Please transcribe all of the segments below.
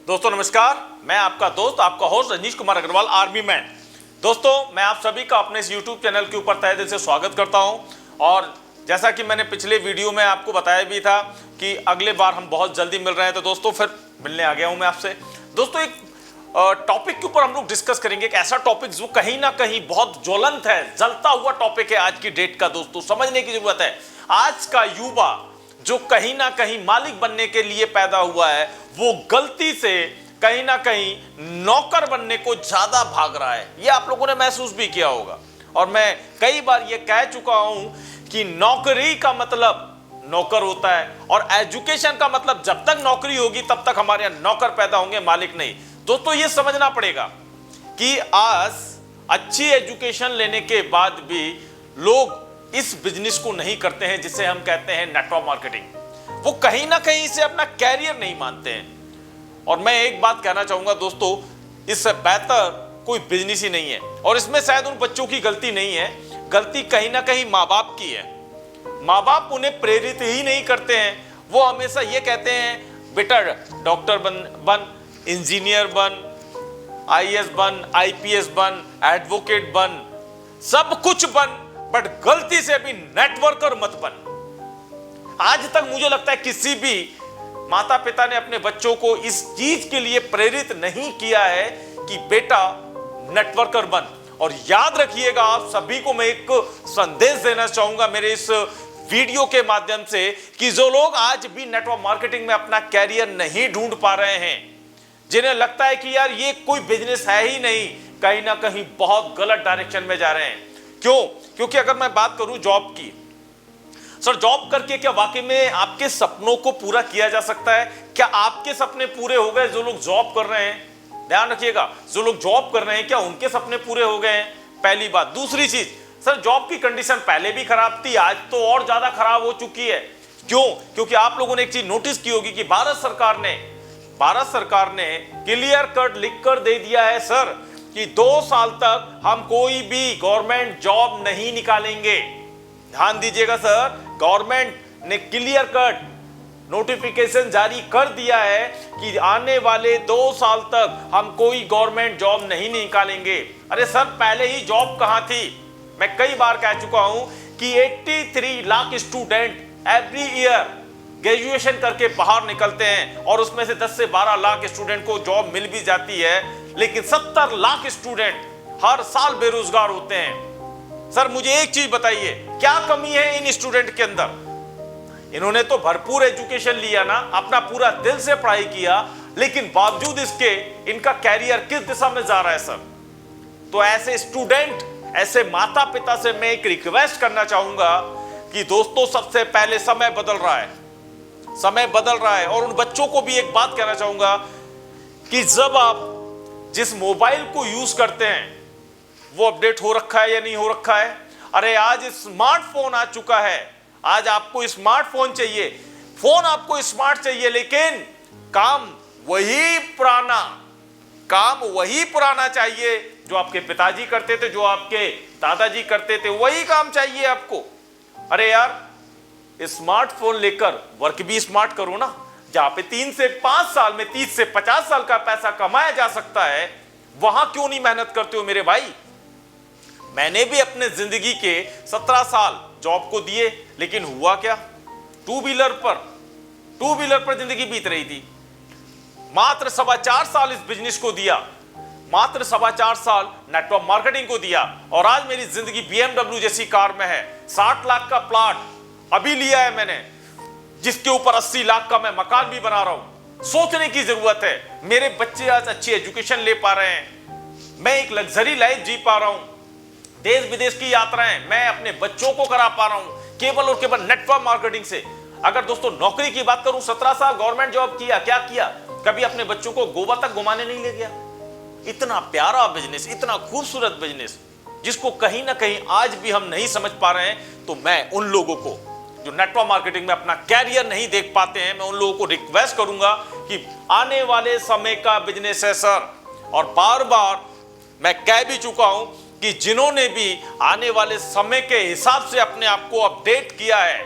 दोस्तों नमस्कार, मैं आपका दोस्त आपका host Rajneesh Kumar Agarwal army man. दोस्तों मैं आप सभी का अपने इस YouTube चैनल के ऊपर तहे दिल से स्वागत करता हूं। और जैसा कि मैंने पिछले वीडियो में आपको बताया भी था कि अगले बार हम बहुत जल्दी मिल रहे हैं, तो दोस्तों फिर मिलने आ गया हूं मैं आपसे। दोस्तों एक टॉपिक के ऊपर हम लोग डिस्कस करेंगे, एक ऐसा टॉपिक जो कहीं ना कहीं बहुत ज्वलंत है, जलता हुआ टॉपिक है आज की डेट का। दोस्तों समझने की जरूरत है, आज का युवा जो कहीं ना कहीं मालिक बनने के लिए पैदा हुआ है, वो गलती से कहीं ना कहीं नौकर बनने को ज्यादा भाग रहा है। ये आप लोगों ने महसूस भी किया होगा, और मैं कई बार ये कह चुका हूं कि नौकरी का मतलब नौकर होता है, और एजुकेशन का मतलब जब तक नौकरी होगी तब तक हमारे यहां नौकर पैदा होंगे, मालिक नहीं। दोस्तों ये समझना पड़ेगा कि आज अच्छी एजुकेशन लेने के बाद भी लोग इस बिजनेस को नहीं करते हैं जिसे हम कहते हैं नेटवर्क मार्केटिंग। वो कहीं ना कहीं इसे अपना कैरियर नहीं मानते हैं। और मैं एक बात कहना चाहूंगा दोस्तों, इससे बेहतर कोई बिजनेस ही नहीं है। और इसमें शायद उन बच्चों की गलती नहीं है, गलती कहीं ना कहीं माँ बाप की है। माँ बाप उन्हें प्रेरित ही नहीं करते हैं। वो हमेशा ये कहते हैं बेटा डॉक्टर बन, इंजीनियर बन, आईएएस बन, आईपीएस बन, एडवोकेट बन, सब कुछ बन, बट गलती से भी नेटवर्कर मत बन। आज तक मुझे लगता है किसी भी माता पिता ने अपने बच्चों को इस चीज के लिए प्रेरित नहीं किया है कि बेटा नेटवर्कर बन। और याद रखिएगा, आप सभी को मैं एक संदेश देना चाहूंगा मेरे इस वीडियो के माध्यम से कि जो लोग आज भी नेटवर्क मार्केटिंग में अपना कैरियर नहीं ढूंढ पा रहे हैं, जिन्हें लगता है कि यार ये कोई बिजनेस है ही नहीं, कहीं ना कहीं बहुत गलत डायरेक्शन में जा रहे हैं। क्यों? क्योंकि अगर मैं बात करूं जॉब की, सर जॉब करके क्या वाकई में आपके सपनों को पूरा किया जा सकता है? क्या आपके सपने पूरे हो गए? जो लोग जॉब कर रहे हैं, ध्यान रखिएगा, जो लोग जॉब कर रहे हैं क्या उनके सपने पूरे हो गए हैं? पहली बात। दूसरी चीज, सर जॉब की कंडीशन पहले भी खराब थी, आज तो और ज्यादा खराब हो चुकी है। क्यों? क्योंकि आप लोगों ने एक चीज नोटिस की होगी कि भारत सरकार ने क्लियर कट लिख कर दे दिया है सर कि 2 साल तक हम कोई भी गवर्नमेंट जॉब नहीं निकालेंगे। ध्यान दीजिएगा सर, गवर्नमेंट ने क्लियर कट नोटिफिकेशन जारी कर दिया है कि आने वाले 2 साल तक हम कोई गवर्नमेंट जॉब नहीं निकालेंगे। अरे सर पहले ही जॉब कहां थी? मैं कई बार कह चुका हूं कि 83 lakh student every year graduation करके बाहर निकलते हैं, और उसमें से 10 से 12 लाख स्टूडेंट को जॉब मिल भी जाती है, लेकिन 70 लाख स्टूडेंट हर साल बेरोजगार होते हैं। सर मुझे एक चीज बताइए, क्या कमी है इन स्टूडेंट के अंदर? इन्होंने तो भरपूर एजुकेशन लिया ना, अपना पूरा दिल से पढ़ाई किया, लेकिन बावजूद इसके इनका कैरियर किस दिशा में जा रहा है सर? तो ऐसे स्टूडेंट, ऐसे माता पिता से मैं एक रिक्वेस्ट करना चाहूंगा कि दोस्तों सबसे पहले समय बदल रहा है, समय बदल रहा है। और उन बच्चों को भी एक बात कहना चाहूंगा कि जब आप जिस मोबाइल को यूज करते हैं वो अपडेट हो रखा है या नहीं हो रखा है? अरे आज स्मार्टफोन आ चुका है, आज आपको स्मार्टफोन चाहिए, फोन आपको स्मार्ट चाहिए, लेकिन काम वही पुराना चाहिए जो आपके पिताजी करते थे, जो आपके दादाजी करते थे, वही काम चाहिए आपको। अरे यार स्मार्टफोन लेकर वर्क भी स्मार्ट करो ना। जहां पे 3 से 5 साल में 30 से 50 साल का पैसा कमाया जा सकता है, वहां क्यों नहीं मेहनत करते हो मेरे भाई? मैंने भी अपने जिंदगी के 17 साल जॉब को दिए, लेकिन हुआ क्या? टू व्हीलर पर जिंदगी बीत रही थी। मात्र 4.25 साल इस बिजनेस को दिया, मात्र 4.25 साल नेटवर्क मार्केटिंग को दिया, और आज मेरी जिंदगी BMW जैसी कार में है। 60 लाख का प्लॉट अभी लिया है मैंने, जिसके ऊपर 80 लाख का मैं मकान भी बना रहा हूं। सोचने की जरूरत है। मेरे बच्चे आज अच्छी एजुकेशन ले पा रहे हैं, मैं एक लग्जरी लाइफ जी पा रहा हूं, देश विदेश की यात्राएं मैं अपने बच्चों को करा पा रहा हूं केवल और केवल नेटवर्क मार्केटिंग से। अगर दोस्तों नौकरी की बात करूं, 17 साल गवर्नमेंट जॉब किया, क्या किया? कभी अपने बच्चों को गोवा तक घुमाने नहीं ले गया। इतना प्यारा बिजनेस, इतना खूबसूरत बिजनेस, जिसको कहीं ना कहीं आज भी हम नहीं समझ पा रहे हैं। तो मैं उन लोगों को जो नेटवर्क मार्केटिंग में अपना कैरियर नहीं देख पाते हैं, मैं उन लोगों को रिक्वेस्ट करूंगा कि आने वाले समय का बिजनेस है सर। और बार बार मैं कह भी चुका हूं कि जिन्होंने भी आने वाले समय के हिसाब से अपने आप को अपडेट किया है,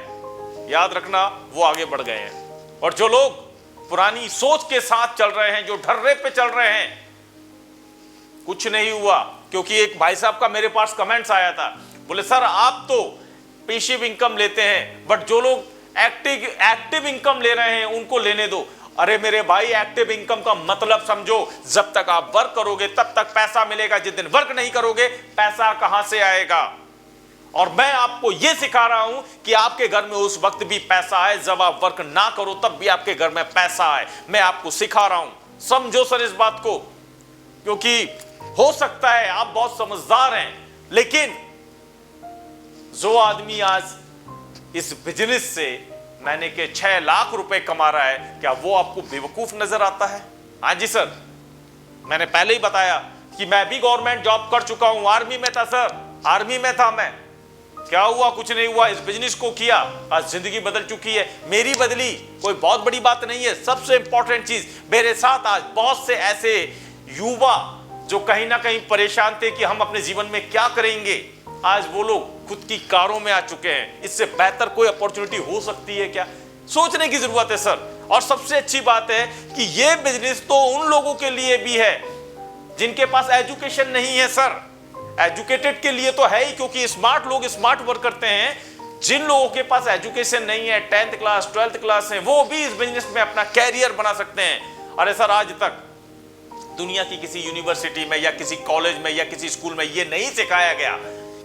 याद रखना वो आगे बढ़ गए हैं। और जो लोग पुरानी सोच के साथ चल रहे हैं, जो ढर्रे पे चल रहे हैं। कुछ नहीं हुआ, क्योंकि एक भाई साहब का मेरे पास कमेंट्स आया था, बोले सर आप तो पैसिव इनकम लेते हैं, बट जो लोग एक्टिव इनकम ले रहे हैं उनको लेने दो। अरे मेरे भाई, एक्टिव इनकम का मतलब समझो, जब तक आप वर्क करोगे तब तक पैसा मिलेगा, जिस दिन वर्क नहीं करोगे पैसा कहां से आएगा। और मैं आपको यह सिखा रहा हूं कि आपके घर में उस वक्त भी पैसा आए जब आप वर्क ना करो, तब भी आपके घर में पैसा आए। मैं आपको सिखा रहा हूं, समझो सर इस बात को, क्योंकि हो सकता है आप बहुत समझदार हैं, लेकिन जो आदमी आज इस बिजनेस से महीने के 6 लाख रुपए कमा रहा है, क्या वो आपको बेवकूफ नजर आता है? हाँ जी सर, मैंने पहले ही बताया कि मैं भी गवर्नमेंट जॉब कर चुका हूं, आर्मी में था सर, आर्मी में था मैं। क्या हुआ? कुछ नहीं हुआ, इस बिजनेस को किया, आज जिंदगी बदल चुकी है, मेरी बदली, कोई बहुत बड़ी बात नहीं है। सबसे इंपॉर्टेंट चीज, मेरे साथ आज बहुत से ऐसे युवा जो कहीं ना कहीं परेशान थे कि हम अपने जीवन में क्या करेंगे, आज वो लोग खुद की कारों में आ चुके हैं। इससे बेहतर कोई अपॉर्चुनिटी हो सकती है क्या? सोचने की जरूरत है सर। और सबसे अच्छी बात है कि ये बिजनेस तो उन लोगों के लिए भी है जिनके पास एजुकेशन नहीं है सर। एजुकेटेड के लिए तो है ही, क्योंकि स्मार्ट लोग स्मार्ट वर्क करते हैं। जिन लोगों के पास एजुकेशन नहीं है, 10th क्लास 12th क्लास है, वो भी इस बिजनेस में अपना कैरियर बना सकते हैं। अरे सर, आज तक दुनिया की किसी यूनिवर्सिटी में या किसी कॉलेज में या किसी स्कूल में ये नहीं सिखाया गया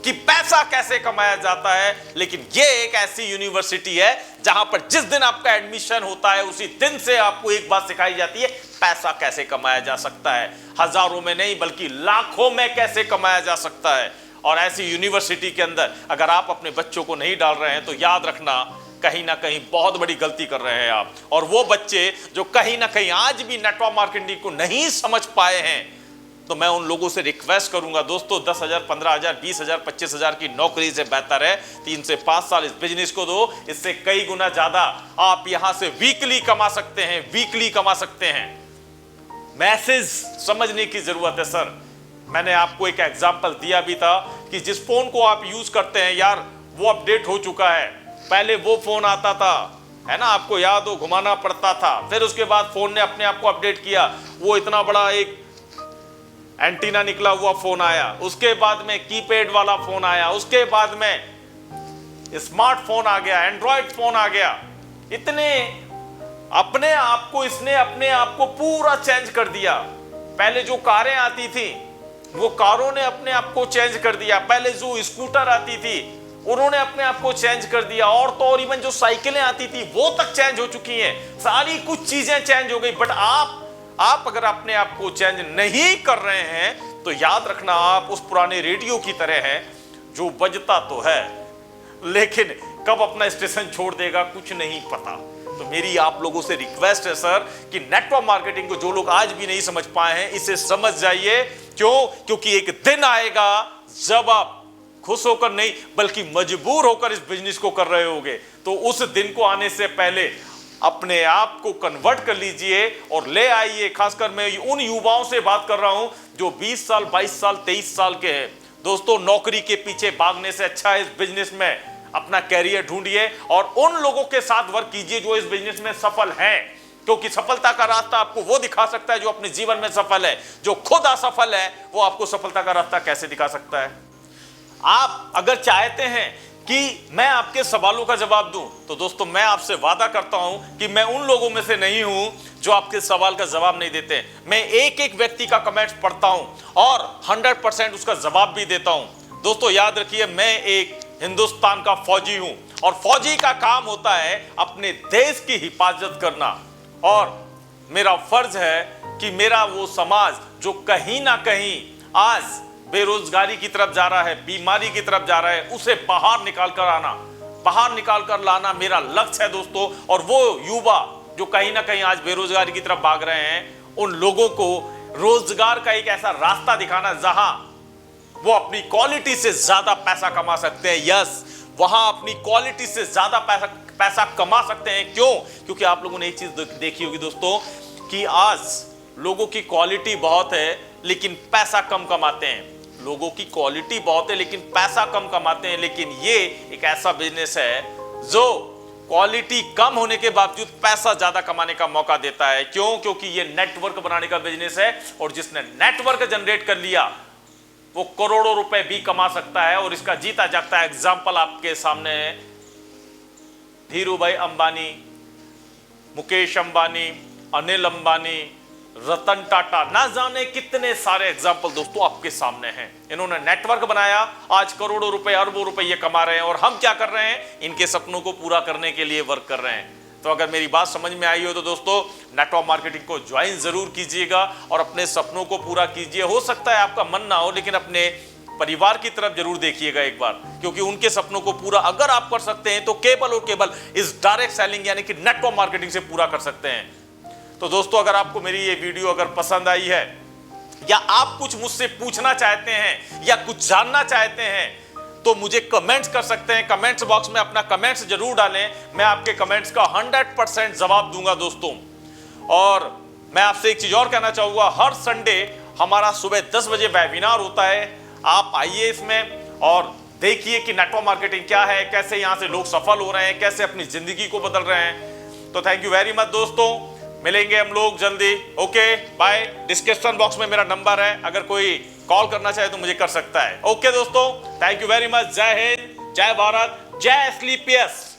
कि पैसा कैसे कमाया जाता है, लेकिन ये एक ऐसी यूनिवर्सिटी है जहां पर जिस दिन आपका एडमिशन होता है उसी दिन से आपको एक बात सिखाई जाती है, पैसा कैसे कमाया जा सकता है। हजारों में नहीं बल्कि लाखों में कैसे कमाया जा सकता है। और ऐसी यूनिवर्सिटी के अंदर अगर आप अपने बच्चों को नहीं डाल रहे हैं तो याद रखना, कहीं ना कहीं बहुत बड़ी गलती कर रहे हैं आप। और वो बच्चे जो कहीं ना कहीं आज भी नेटवर्क मार्केटिंग को नहीं समझ पाए हैं, तो मैं उन लोगों से रिक्वेस्ट करूंगा, दोस्तों 10,000, 15,000, 20,000, 25,000 की नौकरी से बेहतर है 3 से 5 साल इस बिजनेस को दो। इससे कई गुना ज्यादा आप यहां से वीकली कमा सकते हैं, वीकली कमा सकते हैं। मैसेज समझने की जरूरत है सर। मैंने आपको एक एग्जांपल दिया भी था कि जिस फोन को आप यूज करते हैं यार, वो अपडेट हो चुका है। पहले वो फोन आता था, है ना, आपको याद हो, घुमाना पड़ता था, फिर उसके बाद फोन ने अपने आप को अपडेट किया, वो इतना बड़ा एक एंटीना निकला हुआ फोन आया, उसके बाद में कीपैड वाला फोन आया, उसके बाद में स्मार्टफोन आ गया, एंड्रॉइड फोन आ गया। इतने अपने आप को इसने अपने आप को पूरा चेंज कर दिया। पहले जो कारें आती थी वो कारों ने अपने आप को चेंज कर दिया। पहले जो स्कूटर आती थी उन्होंने अपने आप को चेंज कर दिया। और तो और इवन जो साइकिलें आती थी वो तक चेंज हो चुकी हैं। सारी कुछ चीजें चेंज हो गई। बट आप अगर अपने आप को चेंज नहीं कर रहे हैं तो याद रखना आप उस पुराने रेडियो की तरह हैं जो बजता तो है लेकिन कब अपना स्टेशन छोड़ देगा कुछ नहीं पता। तो मेरी आप लोगों से रिक्वेस्ट है सर कि नेटवर्क मार्केटिंग को जो लोग आज भी नहीं समझ पाए हैं इसे समझ जाइए। क्यों? क्योंकि एक दिन आएगा जब आप खुश होकर नहीं बल्कि मजबूर होकर इस बिजनेस को कर रहे होगे। तो उस दिन को आने से पहले अपने आप को कन्वर्ट कर लीजिए और ले आइए। खासकर मैं उन युवाओं से बात कर रहा हूं जो 20 साल 22 साल 23 साल के हैं। दोस्तों, नौकरी के पीछे भागने से अच्छा है इस बिजनेस में अपना कैरियर ढूंढिए और उन लोगों के साथ वर्क कीजिए जो इस बिजनेस में सफल हैं। क्योंकि सफलता का रास्ता आपको वो दिखा सकता है जो अपने जीवन में सफल है। जो खुद असफल है वो आपको सफलता का रास्ता कैसे दिखा सकता है? आप अगर चाहते हैं कि मैं आपके सवालों का जवाब दूं तो दोस्तों मैं आपसे वादा करता हूं कि मैं उन लोगों में से नहीं हूं जो आपके सवाल का जवाब नहीं देते। मैं एक एक व्यक्ति का कमेंट्स पढ़ता हूं और 100% उसका जवाब भी देता हूं। दोस्तों याद रखिए, मैं एक हिंदुस्तान का फौजी हूं और फौजी का काम होता है अपने देश की हिफाजत करना। और मेरा फर्ज है कि मेरा वो समाज जो कहीं ना कहीं आज बेरोजगारी की तरफ जा रहा है, बीमारी की तरफ जा रहा है, उसे बाहर निकाल कर लाना मेरा लक्ष्य है दोस्तों। और वो युवा जो कहीं ना कहीं आज बेरोजगारी की तरफ भाग रहे हैं उन लोगों को रोजगार का एक ऐसा रास्ता दिखाना जहां वो अपनी क्वालिटी से ज्यादा पैसा कमा सकते हैं। यस, वहां अपनी क्वालिटी से ज्यादा पैसा कमा सकते हैं। क्यों? क्योंकि आप लोगों ने एक चीज देखी होगी दोस्तों कि आज लोगों की क्वालिटी बहुत है लेकिन पैसा कम कमाते हैं। लोगों की क्वालिटी बहुत है लेकिन पैसा कम कमाते हैं। लेकिन ये एक ऐसा बिजनेस है जो क्वालिटी कम होने के बावजूद पैसा ज्यादा कमाने का मौका देता है। क्यों? क्योंकि ये नेटवर्क बनाने का बिजनेस है और जिसने नेटवर्क जनरेट कर लिया वो करोड़ों रुपए भी कमा सकता है। और इसका जीता जागता एग्जाम्पल आपके सामने है। धीरू भाई अंबानी, मुकेश अंबानी, अनिल अंबानी, रतन टाटा, ना जाने कितने सारे एग्जाम्पल दोस्तों आपके सामने हैं। इन्होंने नेटवर्क बनाया, आज करोड़ों रुपए अरबों रुपए ये कमा रहे हैं। और हम क्या कर रहे हैं? इनके सपनों को पूरा करने के लिए वर्क कर रहे हैं। तो अगर मेरी बात समझ में आई हो तो दोस्तों नेटवर्क मार्केटिंग को ज्वाइन जरूर कीजिएगा और अपने सपनों को पूरा कीजिए। हो सकता है आपका मन ना हो, लेकिन अपने परिवार की तरफ जरूर देखिएगा एक बार, क्योंकि उनके सपनों को पूरा अगर आप कर सकते हैं तो केवल और केवल इस डायरेक्ट सेलिंग यानी कि नेटवर्क मार्केटिंग से पूरा कर सकते हैं। तो दोस्तों अगर आपको मेरी ये वीडियो अगर पसंद आई है या आप कुछ मुझसे पूछना चाहते हैं या कुछ जानना चाहते हैं तो मुझे कमेंट्स कर सकते हैं। कमेंट्स बॉक्स में अपना कमेंट्स जरूर डालें, मैं आपके कमेंट्स का 100% जवाब दूंगा दोस्तों। और मैं आपसे एक चीज और कहना चाहूंगा, हर संडे हमारा सुबह 10 बजे वेबिनार होता है। आप आइए इसमें और देखिए कि नेटवर्क मार्केटिंग क्या है, कैसे यहां से लोग सफल हो रहे हैं, कैसे अपनी जिंदगी को बदल रहे हैं। तो थैंक यू वेरी मच दोस्तों, मिलेंगे हम लोग जल्दी। Okay bye. डिस्क्रिप्शन बॉक्स में मेरा नंबर है, अगर कोई कॉल करना चाहे तो मुझे कर सकता है। ओके दोस्तों, थैंक यू वेरी मच। जय हिंद, जय भारत, जय स्लीपियस।